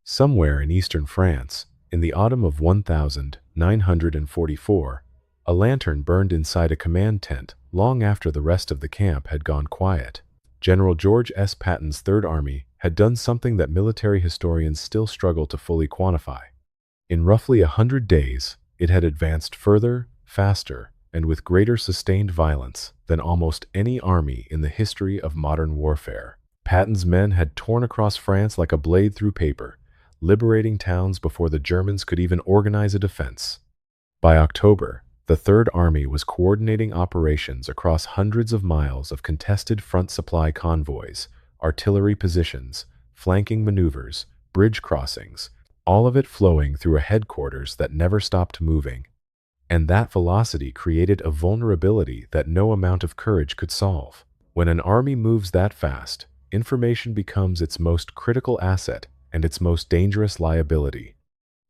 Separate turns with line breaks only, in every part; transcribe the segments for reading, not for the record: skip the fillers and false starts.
Somewhere in eastern France, in the autumn of 1944, a lantern burned inside a command tent long after the rest of the camp had gone quiet. General George S. Patton's Third Army had done something that military historians still struggle to fully quantify. In roughly 100 days, it had advanced further, faster, and with greater sustained violence than almost any army in the history of modern warfare. Patton's men had torn across France like a blade through paper, liberating towns before the Germans could even organize a defense. By October, the Third Army was coordinating operations across hundreds of miles of contested front supply convoys, artillery positions, flanking maneuvers, bridge crossings, all of it flowing through a headquarters that never stopped moving. And that velocity created a vulnerability that no amount of courage could solve. When an army moves that fast, information becomes its most critical asset and its most dangerous liability.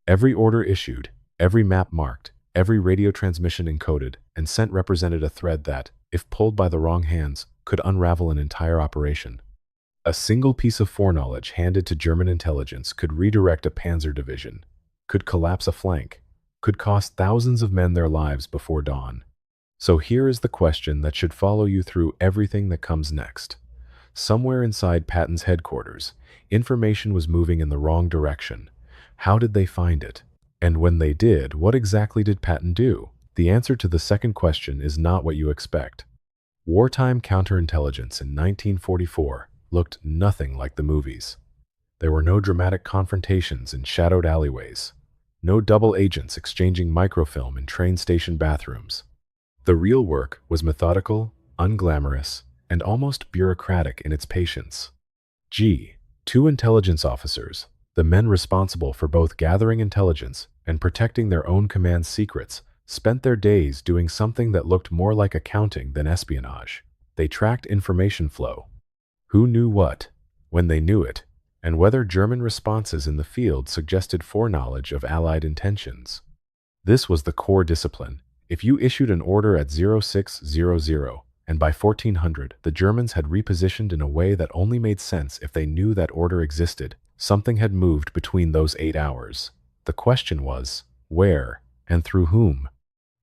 Every order issued, every map marked, every radio transmission encoded and sent represented a thread that, if pulled by the wrong hands, could unravel an entire operation. A single piece of foreknowledge handed to German intelligence could redirect a panzer division, could collapse a flank, could cost thousands of men their lives before dawn. So here is the question that should follow you through everything that comes next. Somewhere inside Patton's headquarters, information was moving in the wrong direction. How did they find it? And when they did, what exactly did Patton do? The answer to the second question is not what you expect. Wartime counterintelligence in 1944 looked nothing like the movies. There were no dramatic confrontations in shadowed alleyways, no double agents exchanging microfilm in train station bathrooms. The real work was methodical, unglamorous, and almost bureaucratic in its patience. Two intelligence officers, the men responsible for both gathering intelligence and protecting their own command's secrets, spent their days doing something that looked more like accounting than espionage. They tracked information flow. Who knew what, when they knew it, and whether German responses in the field suggested foreknowledge of Allied intentions. This was the core discipline. If you issued an order at 0600, and by 1400 the Germans had repositioned in a way that only made sense if they knew that order existed, something had moved between those 8 hours. The question was, where and through whom?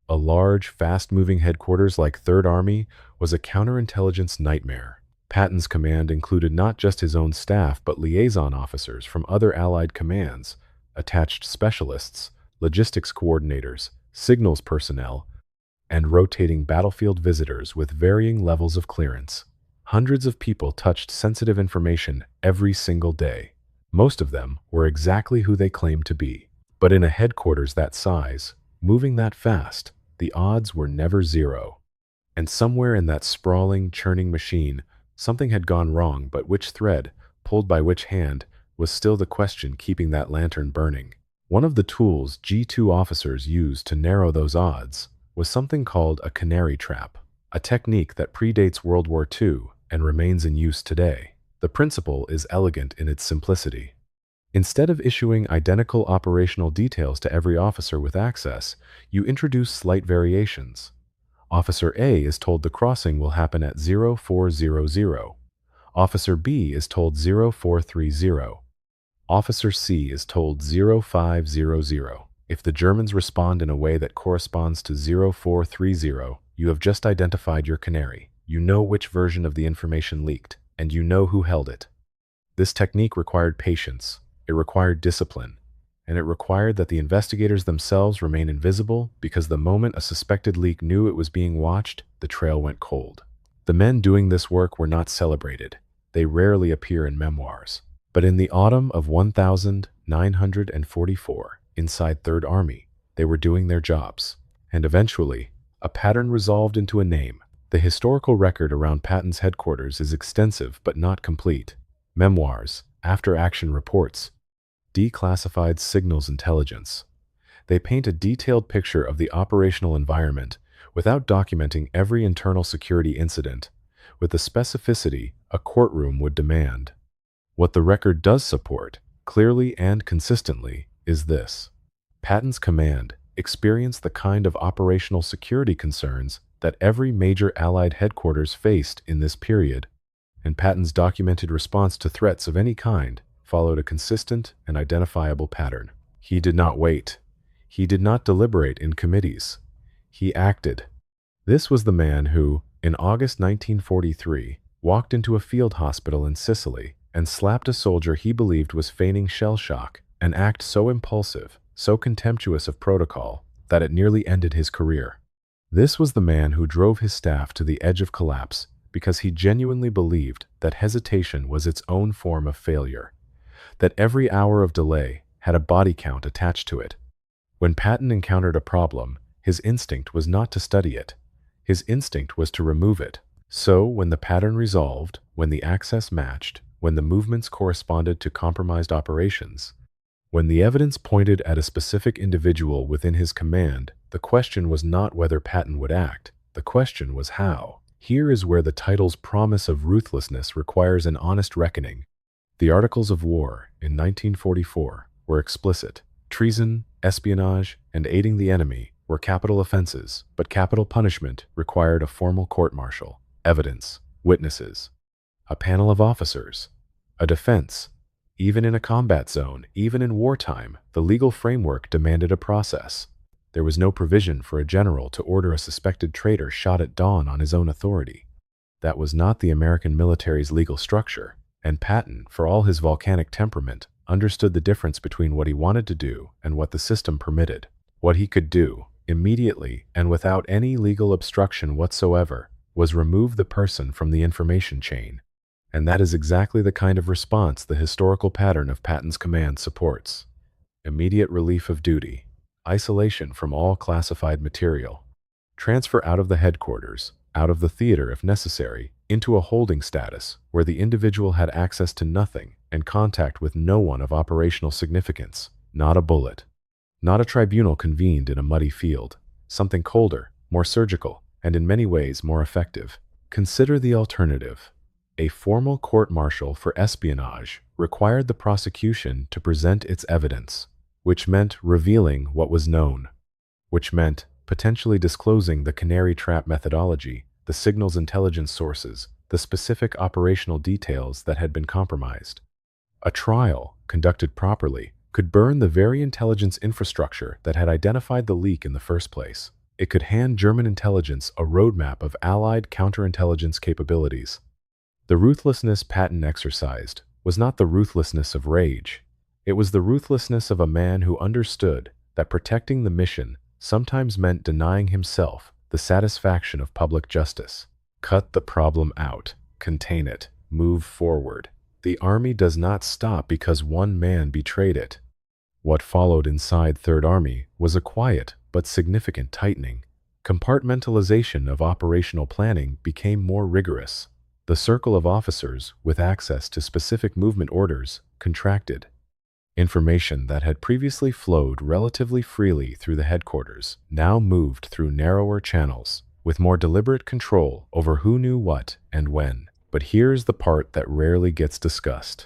A large, fast-moving headquarters like Third Army was a counterintelligence nightmare. Patton's command included not just his own staff but liaison officers from other Allied commands, attached specialists, logistics coordinators, signals personnel, and rotating battlefield visitors with varying levels of clearance. Hundreds of people touched sensitive information every single day. Most of them were exactly who they claimed to be. But in a headquarters that size, moving that fast, the odds were never zero. And somewhere in that sprawling, churning machine, something had gone wrong, but which thread, pulled by which hand, was still the question keeping that lantern burning. One of the tools G2 officers used to narrow those odds was something called a canary trap, a technique that predates World War II and remains in use today. The principle is elegant in its simplicity. Instead of issuing identical operational details to every officer with access, you introduce slight variations. Officer A is told the crossing will happen at 0400. Officer B is told 0430. Officer C is told 0500. If the Germans respond in a way that corresponds to 0430, you have just identified your canary. You know which version of the information leaked, and you know who held it. This technique required patience, it required discipline, and it required that the investigators themselves remain invisible because the moment a suspected leak knew it was being watched, the trail went cold. The men doing this work were not celebrated. They rarely appear in memoirs. But in the autumn of 1944, inside Third Army, they were doing their jobs. And eventually, a pattern resolved into a name. The historical record around Patton's headquarters is extensive but not complete. Memoirs, after-action reports, declassified signals intelligence. They paint a detailed picture of the operational environment without documenting every internal security incident, with the specificity a courtroom would demand. What the record does support, clearly and consistently, is this. Patton's command experienced the kind of operational security concerns that every major Allied headquarters faced in this period, and Patton's documented response to threats of any kind followed a consistent and identifiable pattern. He did not wait. He did not deliberate in committees. He acted. This was the man who, in August 1943, walked into a field hospital in Sicily and slapped a soldier he believed was feigning shell shock, an act so impulsive, so contemptuous of protocol, that it nearly ended his career. This was the man who drove his staff to the edge of collapse because he genuinely believed that hesitation was its own form of failure, that every hour of delay had a body count attached to it. When Patton encountered a problem, his instinct was not to study it. His instinct was to remove it. So, when the pattern resolved, when the access matched, when the movements corresponded to compromised operations, when the evidence pointed at a specific individual within his command, the question was not whether Patton would act. The question was how. Here is where the title's promise of ruthlessness requires an honest reckoning. The Articles of War in 1944 were explicit. Treason, espionage, and aiding the enemy were capital offenses, but capital punishment required a formal court-martial, evidence, witnesses, a panel of officers, a defense. Even in a combat zone, even in wartime, the legal framework demanded a process. There was no provision for a general to order a suspected traitor shot at dawn on his own authority. That was not the American military's legal structure, and Patton, for all his volcanic temperament, understood the difference between what he wanted to do and what the system permitted. What he could do, immediately and without any legal obstruction whatsoever, was remove the person from the information chain. And that is exactly the kind of response the historical pattern of Patton's command supports. Immediate relief of duty, isolation from all classified material, transfer out of the headquarters, out of the theater if necessary, into a holding status where the individual had access to nothing and contact with no one of operational significance, not a bullet, not a tribunal convened in a muddy field, something colder, more surgical, and in many ways more effective. Consider the alternative. A formal court-martial for espionage required the prosecution to present its evidence, which meant revealing what was known, which meant potentially disclosing the canary trap methodology, the signal's intelligence sources, the specific operational details that had been compromised. A trial, conducted properly, could burn the very intelligence infrastructure that had identified the leak in the first place. It could hand German intelligence a roadmap of Allied counterintelligence capabilities. The ruthlessness Patton exercised was not the ruthlessness of rage. It was the ruthlessness of a man who understood that protecting the mission sometimes meant denying himself the satisfaction of public justice. Cut the problem out, contain it, move forward. The army does not stop because one man betrayed it. What followed inside Third Army was a quiet but significant tightening. Compartmentalization of operational planning became more rigorous. The circle of officers with access to specific movement orders contracted. Information that had previously flowed relatively freely through the headquarters now moved through narrower channels, with more deliberate control over who knew what and when. But here's the part that rarely gets discussed.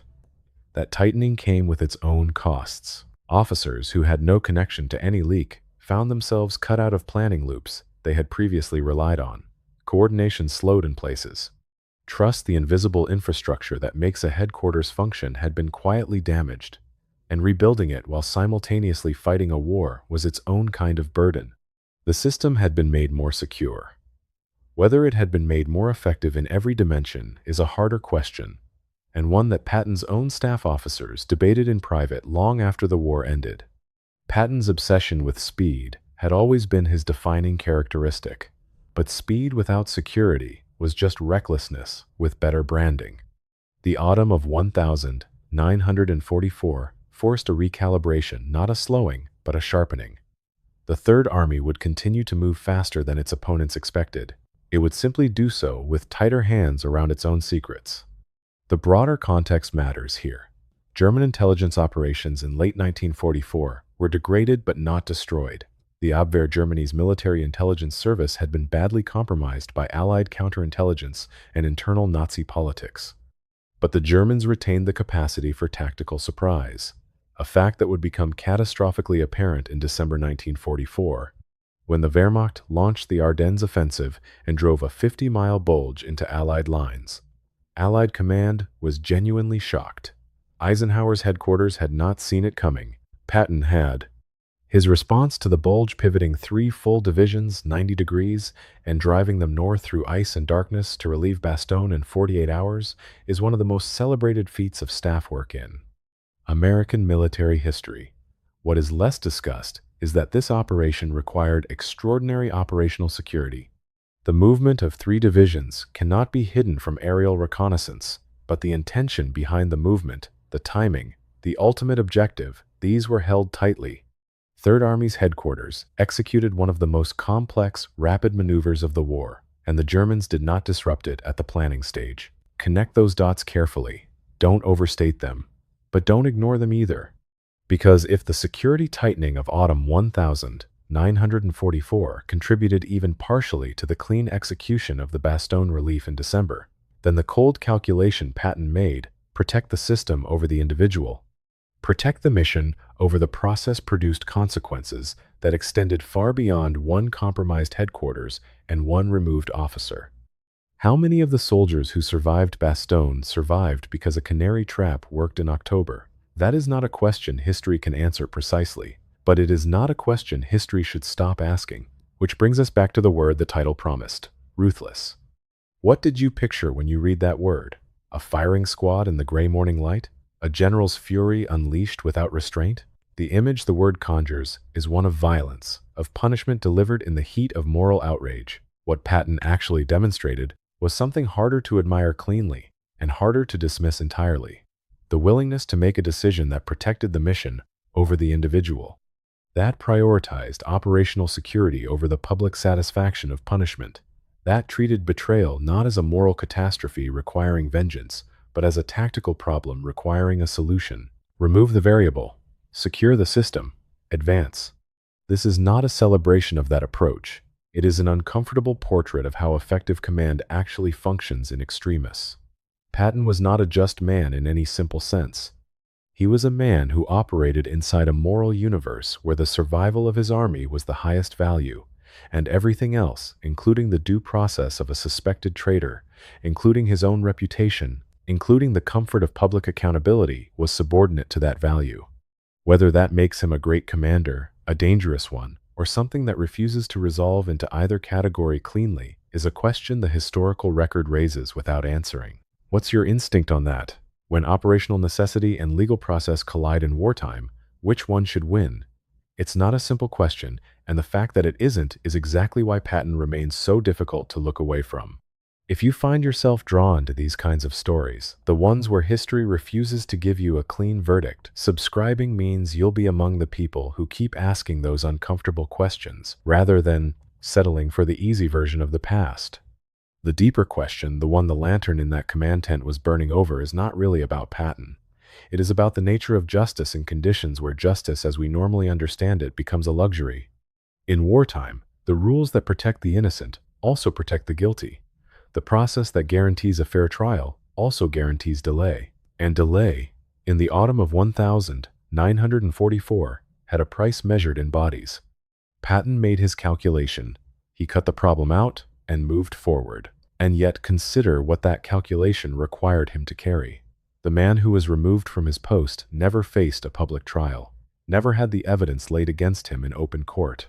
That tightening came with its own costs. Officers who had no connection to any leak found themselves cut out of planning loops they had previously relied on. Coordination slowed in places. Trust, the invisible infrastructure that makes a headquarters function, had been quietly damaged, and rebuilding it while simultaneously fighting a war was its own kind of burden. The system had been made more secure. Whether it had been made more effective in every dimension is a harder question, and one that Patton's own staff officers debated in private long after the war ended. Patton's obsession with speed had always been his defining characteristic, but speed without security was just recklessness with better branding. The autumn of 1944 forced a recalibration, not a slowing, but a sharpening. The Third Army would continue to move faster than its opponents expected. It would simply do so with tighter hands around its own secrets. The broader context matters here. German intelligence operations in late 1944 were degraded but not destroyed. The Abwehr, Germany's military intelligence service, had been badly compromised by Allied counterintelligence and internal Nazi politics. But the Germans retained the capacity for tactical surprise, a fact that would become catastrophically apparent in December 1944, when the Wehrmacht launched the Ardennes offensive and drove a 50-mile bulge into Allied lines. Allied command was genuinely shocked. Eisenhower's headquarters had not seen it coming. Patton had. His response to the bulge pivoting 3 full divisions 90 degrees and driving them north through ice and darkness to relieve Bastogne in 48 hours is one of the most celebrated feats of staff work in American military history. What is less discussed is that this operation required extraordinary operational security. The movement of 3 divisions cannot be hidden from aerial reconnaissance, but the intention behind the movement, the timing, the ultimate objective, these were held tightly. Third Army's headquarters executed one of the most complex, rapid maneuvers of the war, and the Germans did not disrupt it at the planning stage. Connect those dots carefully. Don't overstate them. But don't ignore them either. Because if the security tightening of autumn 1944 contributed even partially to the clean execution of the Bastogne relief in December, then the cold calculation Patton made, protect the system over the individual, protect the mission over the process-produced consequences that extended far beyond one compromised headquarters and one removed officer. How many of the soldiers who survived Bastogne survived because a canary trap worked in October? That is not a question history can answer precisely, but it is not a question history should stop asking, which brings us back to the word the title promised, ruthless. What did you picture when you read that word? A firing squad in the gray morning light? A general's fury unleashed without restraint? The image the word conjures is one of violence, of punishment delivered in the heat of moral outrage. What Patton actually demonstrated was something harder to admire cleanly and harder to dismiss entirely. The willingness to make a decision that protected the mission over the individual. That prioritized operational security over the public satisfaction of punishment. That treated betrayal not as a moral catastrophe requiring vengeance, but as a tactical problem requiring a solution. Remove the variable. Secure the system. Advance. This is not a celebration of that approach. It is an uncomfortable portrait of how effective command actually functions in extremis. Patton was not a just man in any simple sense. He was a man who operated inside a moral universe where the survival of his army was the highest value, and everything else, including the due process of a suspected traitor, including his own reputation, including the comfort of public accountability, was subordinate to that value. Whether that makes him a great commander, a dangerous one, or something that refuses to resolve into either category cleanly, is a question the historical record raises without answering. What's your instinct on that? When operational necessity and legal process collide in wartime, which one should win? It's not a simple question, and the fact that it isn't is exactly why Patton remains so difficult to look away from. If you find yourself drawn to these kinds of stories, the ones where history refuses to give you a clean verdict, subscribing means you'll be among the people who keep asking those uncomfortable questions, rather than settling for the easy version of the past. The deeper question, the one the lantern in that command tent was burning over, is not really about Patton. It is about the nature of justice in conditions where justice as we normally understand it becomes a luxury. In wartime, the rules that protect the innocent also protect the guilty. The process that guarantees a fair trial also guarantees delay. And delay, in the autumn of 1944, had a price measured in bodies. Patton made his calculation. He cut the problem out and moved forward. And yet consider what that calculation required him to carry. The man who was removed from his post never faced a public trial, never had the evidence laid against him in open court,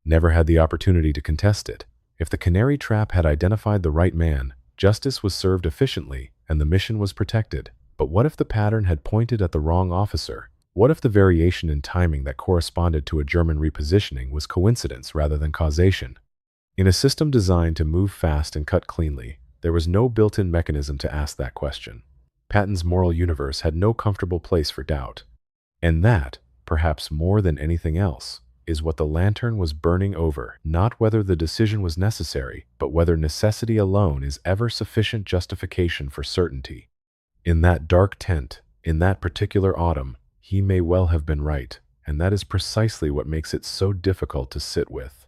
never had the opportunity to contest it. If the canary trap had identified the right man, justice was served efficiently and the mission was protected. But what if the pattern had pointed at the wrong officer? What if the variation in timing that corresponded to a German repositioning was coincidence rather than causation? In a system designed to move fast and cut cleanly, there was no built-in mechanism to ask that question. Patton's moral universe had no comfortable place for doubt. And that, perhaps more than anything else, is what the lantern was burning over, not whether the decision was necessary, but whether necessity alone is ever sufficient justification for certainty. In that dark tent, in that particular autumn, he may well have been right, and that is precisely what makes it so difficult to sit with.